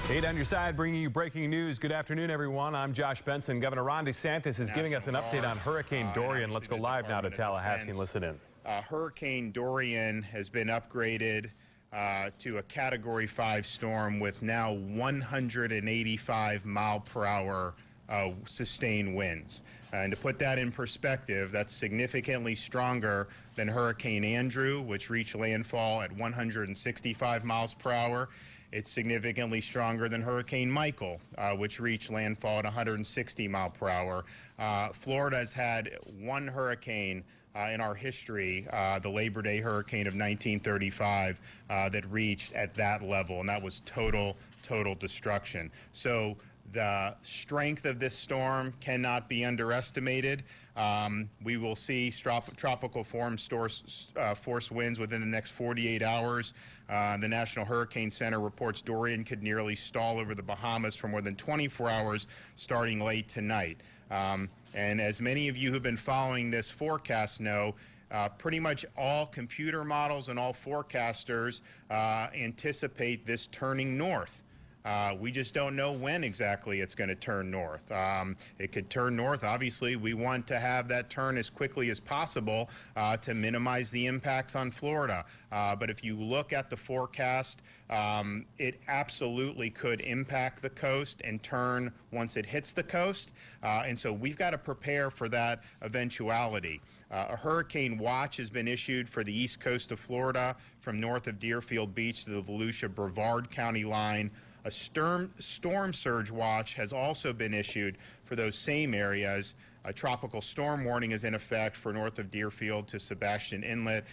Eight on your side, bringing you breaking news. Good afternoon, everyone. I'm Josh Benson. Governor Ron DeSantis is giving us an update on Hurricane Dorian. Let's go live now to Tallahassee and listen in. Hurricane Dorian has been upgraded to a Category 5 storm with now 185 mile per hour sustained winds. And to put that in perspective, that's significantly stronger than Hurricane Andrew, which reached landfall at 165 miles per hour. It's significantly stronger than Hurricane Michael, which reached landfall at 160 mile per hour. Florida has had one hurricane in our history, the Labor Day hurricane of 1935, that reached at that level, and that was total destruction. So the strength of this storm cannot be underestimated. We will see tropical force winds within the next 48 hours. The National Hurricane Center reports Dorian could nearly stall over the Bahamas for more than 24 hours starting late tonight. And as many of you who've been following this forecast know, pretty much all computer models and all forecasters anticipate this turning north. We just don't know when exactly it's going to turn north. It could turn north. Obviously, we want to have that turn as quickly as possible to minimize the impacts on Florida. But if you look at the forecast, it absolutely could impact the coast and turn once it hits the coast. And so we've got to prepare for that eventuality. A hurricane watch has been issued for the east coast of Florida from north of Deerfield Beach to the Volusia-Brevard County line. A storm surge watch has also been issued for those same areas. A tropical storm warning is in effect for north of Deerfield to Sebastian Inlet.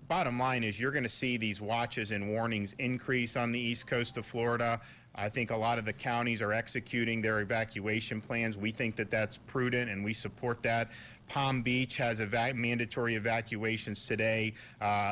Bottom line is you're going to see these watches and warnings increase on the east coast of Florida. I think a lot of the counties are executing their evacuation plans. We think that that's prudent, and we support that. Palm Beach has mandatory evacuations today,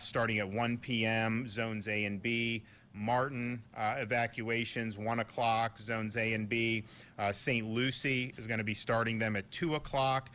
starting at 1 p.m., zones A and B. Martin, evacuations, 1 o'clock, zones A and B. St. Lucie is going to be starting them at 2 o'clock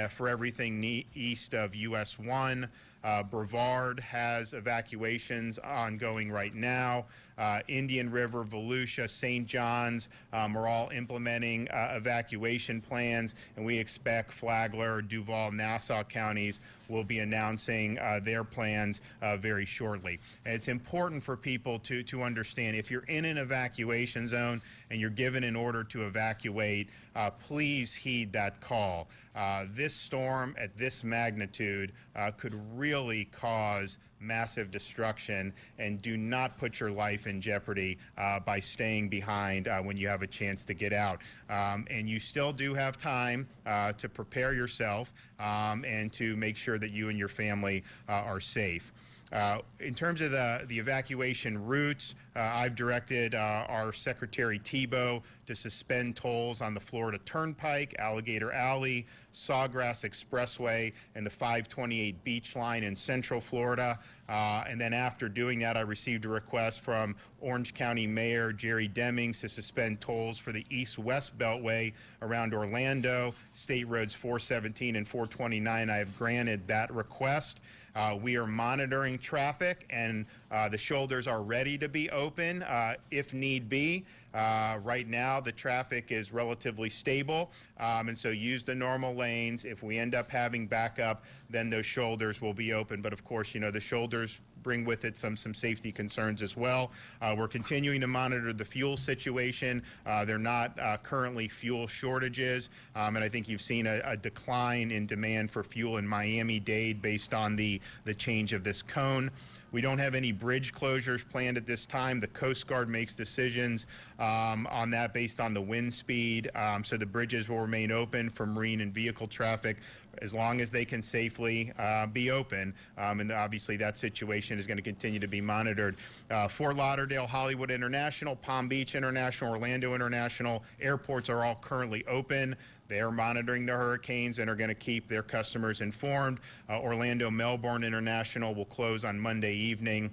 for everything east of US 1. Brevard has evacuations ongoing right now. Indian River, Volusia, St. John's are all implementing evacuation plans, and we expect Flagler, Duval, Nassau counties will be announcing their plans very shortly. And it's important for people to understand, if you're in an evacuation zone and you're given an order to evacuate, please heed that call. This storm at this magnitude could really cause massive destruction, and do not put your life in jeopardy by staying behind when you have a chance to get out. And you still do have time to prepare yourself and to make sure that you and your family are safe. In terms of the evacuation routes, I've directed our Secretary Tebow to suspend tolls on the Florida Turnpike, Alligator Alley, Sawgrass Expressway, and the 528 Beach Line in Central Florida. And then after doing that, I received a request from Orange County Mayor Jerry Demings to suspend tolls for the East-West Beltway around Orlando, State Roads 417 and 429. I have granted that request. We are monitoring traffic, and the shoulders are ready to be open if need be. Right now, the traffic is relatively stable, and so use the normal lanes. If we end up having backup, then those shoulders will be open. But of course, you know, the shoulders bring with it some safety concerns as well. We're continuing to monitor the fuel situation. There are not currently fuel shortages, and I think you've seen a decline in demand for fuel in Miami-Dade based on the change of this cone. We don't have any bridge closures planned at this time. The Coast Guard makes decisions on that based on the wind speed. So the bridges will remain open for marine and vehicle traffic as long as they can safely be open. And obviously that situation is going to continue to be monitored. Fort Lauderdale, Hollywood International, Palm Beach International, Orlando International airports are all currently open. They are monitoring the hurricanes and are going to keep their customers informed. Orlando Melbourne International will close on Monday evening.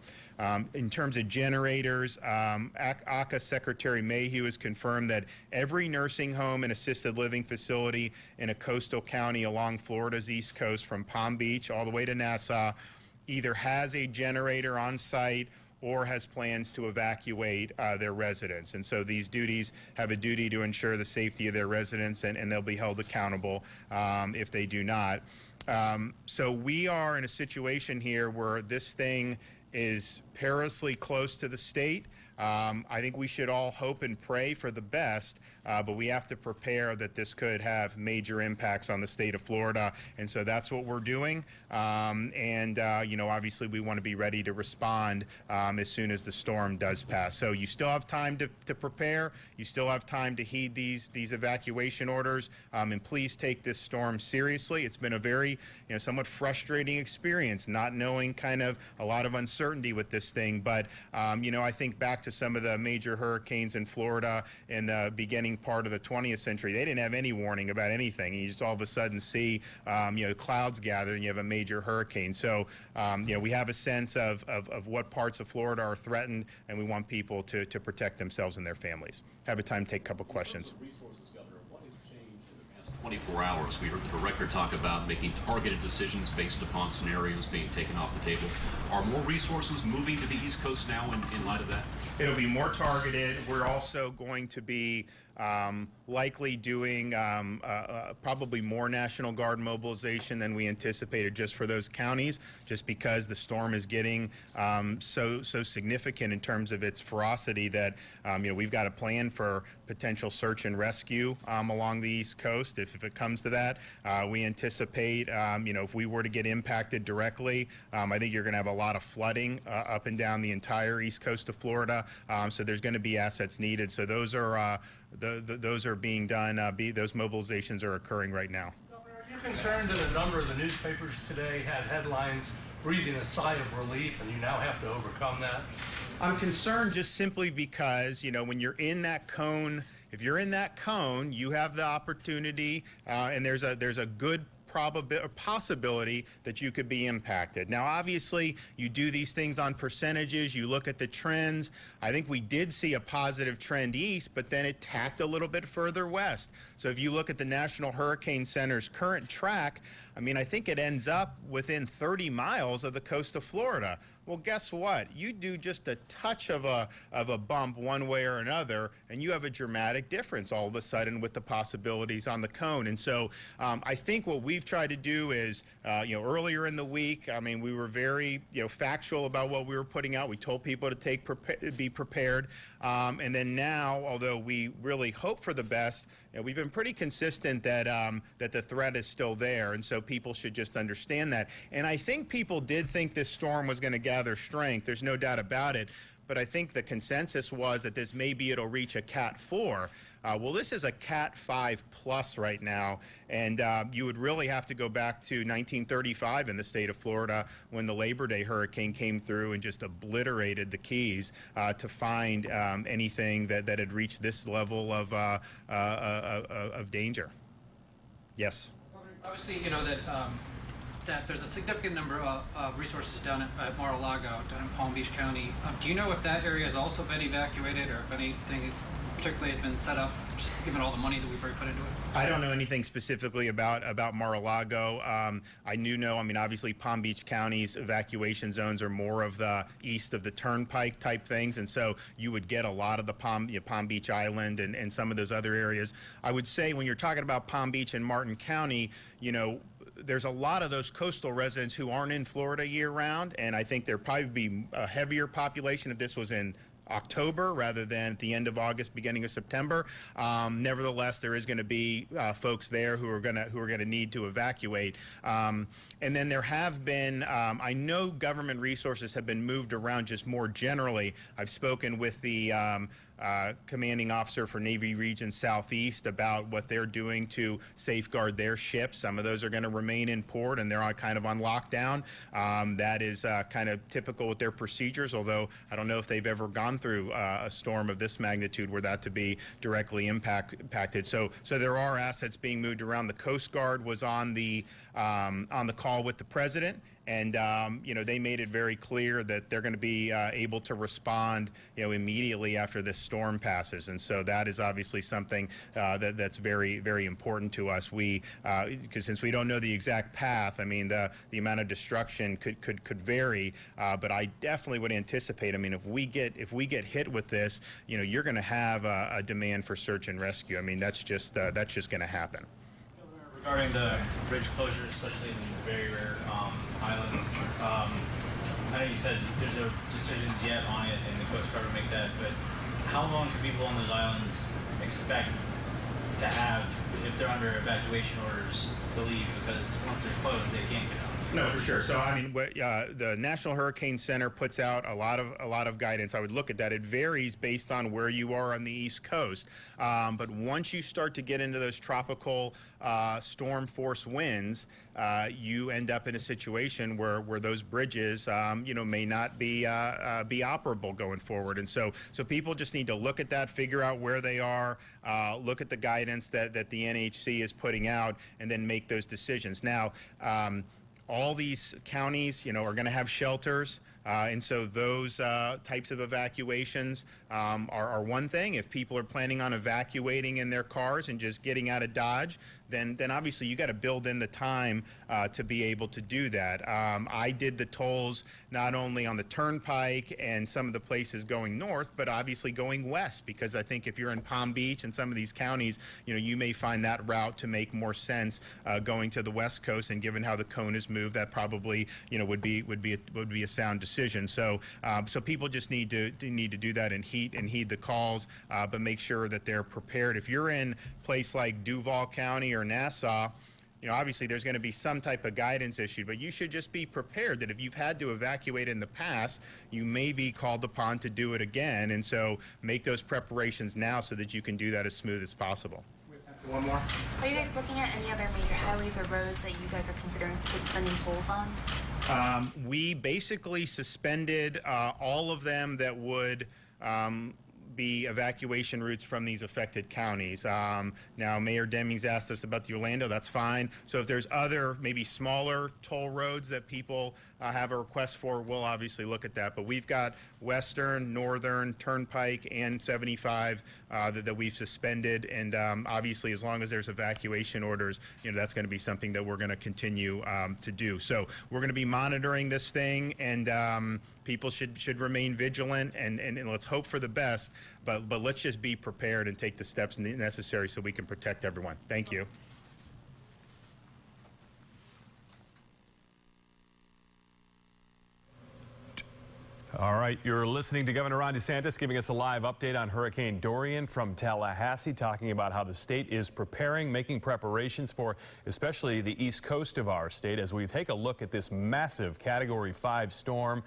In terms of generators, ACA Secretary Mayhew has confirmed that every nursing home and assisted living facility in a coastal county along Florida's east coast from Palm Beach all the way to Nassau either has a generator on site or has plans to evacuate their residents. And so these duties have a duty to ensure the safety of their residents, and they'll be held accountable if they do not. So we are in a situation here where this thing is perilously close to the state. I think we should all hope and pray for the best, but we have to prepare that this could have major impacts on the state of Florida, and so that's what we're doing. You know, obviously we want to be ready to respond as soon as the storm does pass. So you still have time to prepare. You still have time to heed these evacuation orders, and please take this storm seriously. It's been a very, somewhat frustrating experience, not knowing kind of a lot of uncertainty with this thing. But I think back to some of the major hurricanes in Florida in the beginning part of the 20th century. They didn't have any warning about anything. You just all of a sudden see, clouds gather and you have a major hurricane. So, we have a sense of what parts of Florida are threatened, and we want people to protect themselves and their families. Have a time to take a couple questions. Resources, Governor, what has changed in the past 24 hours? We heard the director talk about making targeted decisions based upon scenarios being taken off the table. Are more resources moving to the East Coast now in light of that? It'll be more targeted. We're also going to be likely doing probably more National Guard mobilization than we anticipated just for those counties, just because the storm is getting so significant in terms of its ferocity that we've got a plan for potential search and rescue along the East Coast if it comes to that. We anticipate if we were to get impacted directly, I think you're going to have a lot of flooding up and down the entire East Coast of Florida. So there's going to be assets needed. So those are being done. Those mobilizations are occurring right now. Governor, are you concerned that a number of the newspapers today had headlines breathing a sigh of relief, and you now have to overcome that? I'm concerned just simply because, when you're in that cone, if you're in that cone, you have the opportunity, and there's a good possibility that you could be impacted. Now, obviously, you do these things on percentages. You look at the trends. I think we did see a positive trend east, but then it tacked a little bit further west. So if you look at the National Hurricane Center's current track, I think it ends up within 30 miles of the coast of Florida. Well, guess what? You do just a touch of a bump one way or another, and you have a dramatic difference all of a sudden with the possibilities on the cone. And so I think what we've tried to do is, earlier in the week, we were very, factual about what we were putting out. We told people to be prepared. And then now, although we really hope for the best, we've been pretty consistent that that the threat is still there, and so people should just understand that. And I think people did think this storm was going to gather strength. There's no doubt about it. But I think the consensus was that maybe it'll reach a Cat 4. Well, this is a Cat 5 plus right now, and you would really have to go back to 1935 in the state of Florida when the Labor Day hurricane came through and just obliterated the Keys to find anything that had reached this level of danger. Yes. Obviously, that there's a significant number of resources down at Mar-a-Lago, down in Palm Beach County. Do you know if that area has also been evacuated, or if anything particularly has been set up, just given all the money that we've already put into it? I don't know anything specifically about Mar-a-Lago. I do know, obviously Palm Beach County's evacuation zones are more of the east of the Turnpike type things, and so you would get a lot of the Palm Beach Island and some of those other areas. I would say when you're talking about Palm Beach and Martin County, there's a lot of those coastal residents who aren't in Florida year-round, and I think there'd probably be a heavier population if this was in October rather than at the end of August, beginning of September. Nevertheless, there is going to be folks there who are going to need to evacuate. And then there have been, I know government resources have been moved around just more generally. I've spoken with the commanding officer for Navy Region Southeast about what they're doing to safeguard their ships. Some of those are going to remain in port, and they're kind of on lockdown. That is kind of typical with their procedures, although I don't know if they've ever gone through a storm of this magnitude where that to be directly impacted. So there are assets being moved around. The Coast Guard was on the call with the president, And they made it very clear that they're going to be able to respond, immediately after this storm passes. And so that is obviously something that's very, very important to us. Because since we don't know the exact path, I mean, the amount of destruction could vary. But I definitely would anticipate. I mean, if we get hit with this, you're going to have a demand for search and rescue. I mean, that's just going to happen. Regarding the bridge closure, especially in the very rare islands, I know you said there's no decisions yet on it, and the Coast Guard will make that. But how long can people on those islands expect to have, if they're under evacuation orders, to leave? Because once they're closed, they can't get out. No, for sure. So I mean, the National Hurricane Center puts out a lot of guidance. I would look at that. It varies based on where you are on the East Coast. But once you start to get into those tropical storm force winds, you end up in a situation where those bridges, may not be operable going forward. And so people just need to look at that, figure out where they are, look at the guidance that the NHC is putting out, and then make those decisions. Now, all these counties, are going to have shelters. And so those types of evacuations are one thing. If people are planning on evacuating in their cars and just getting out of Dodge, then obviously you got to build in the time to be able to do that. I did the tolls not only on the Turnpike and some of the places going north, but obviously going west, because I think if you're in Palm Beach and some of these counties, you may find that route to make more sense going to the West Coast. And given how the cone is moved, that probably would be a sound decision. So people just need to do that and heed the calls, but make sure that they're prepared. If you're in a place like Duval County or Nassau, obviously there's going to be some type of guidance issued, but you should just be prepared that if you've had to evacuate in the past, you may be called upon to do it again. And so make those preparations now so that you can do that as smooth as possible. One more. Are you guys looking at any other major highways or roads that you guys are considering just putting poles on? We basically suspended all of them that would be evacuation routes from these affected counties. Now, Mayor Demings asked us about the Orlando. That's fine. So if there's other maybe smaller toll roads that people have a request for, we'll obviously look at that. But we've got Western, Northern, Turnpike, and 75 that we've suspended. And obviously, as long as there's evacuation orders, that's going to be something that we're going to continue to do. So we're going to be monitoring this thing, and people should remain vigilant, and let's hope for the best, but let's just be prepared and take the steps necessary so we can protect everyone. Thank you. All right, you're listening to Governor Ron DeSantis giving us a live update on Hurricane Dorian from Tallahassee, talking about how the state is preparing, making preparations for especially the east coast of our state. As we take a look at this massive Category 5 storm,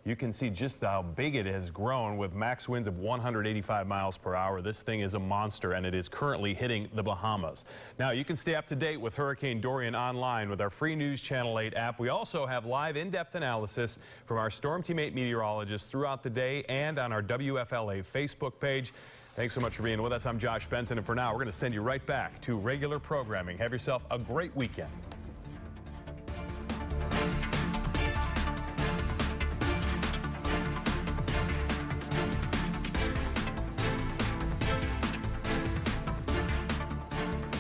you can see just how big it has grown with max winds of 185 miles per hour. This thing is a monster, and it is currently hitting the Bahamas. Now, you can stay up to date with Hurricane Dorian online with our free News Channel 8 app. We also have live in-depth analysis from our Storm Team 8 meteorologists throughout the day and on our WFLA Facebook page. Thanks so much for being with us. I'm Josh Benson, and for now, we're going to send you right back to regular programming. Have yourself a great weekend.